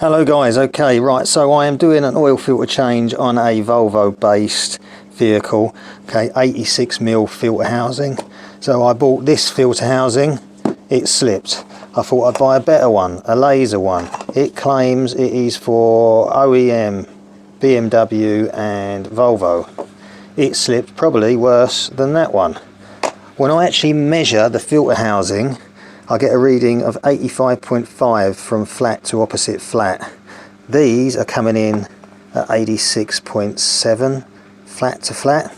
Hello guys, okay, right, so I am doing an oil filter change on a Volvo based vehicle. Okay, 86mm filter housing. So I bought this filter housing, it slipped. I thought I'd buy a better one, a laser one. It claims it is for OEM, BMW and Volvo. It slipped probably worse than that one. When I actually measure the filter housing, I get a reading of 85.5 from flat to opposite flat. These are coming in at 86.7 flat to flat.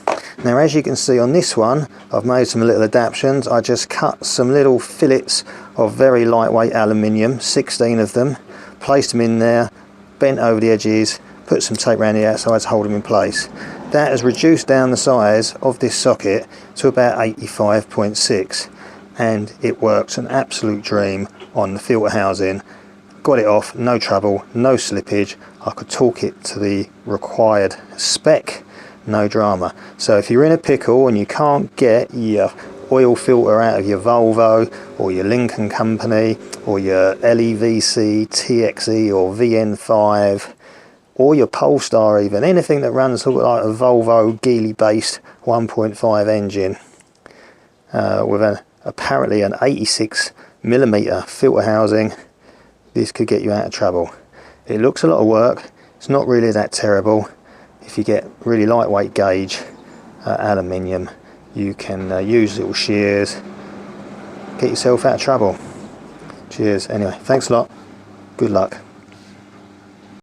Now as you can see on this one, I've made some little adaptations. I just cut some little fillets of very lightweight aluminium, 16 of them, placed them in there, bent over the edges, put some tape around the outside to hold them in place. That has reduced down the size of this socket to about 85.6. And it works an absolute dream on the filter housing. Got it off, no trouble, no slippage. I could torque it to the required spec, no drama. So if you're in a pickle and you can't get your oil filter out of your Volvo or your Lincoln Company or your LEVC, TXE or VN5 or your Polestar, even anything that runs sort of like a Volvo Geely based 1.5 engine with apparently an 86mm filter housing, this could get you out of trouble. It looks a lot of work, it's not really that terrible. If you get really lightweight gauge aluminium, you can use little shears, get yourself out of trouble. Cheers. Anyway, thanks a lot, good luck.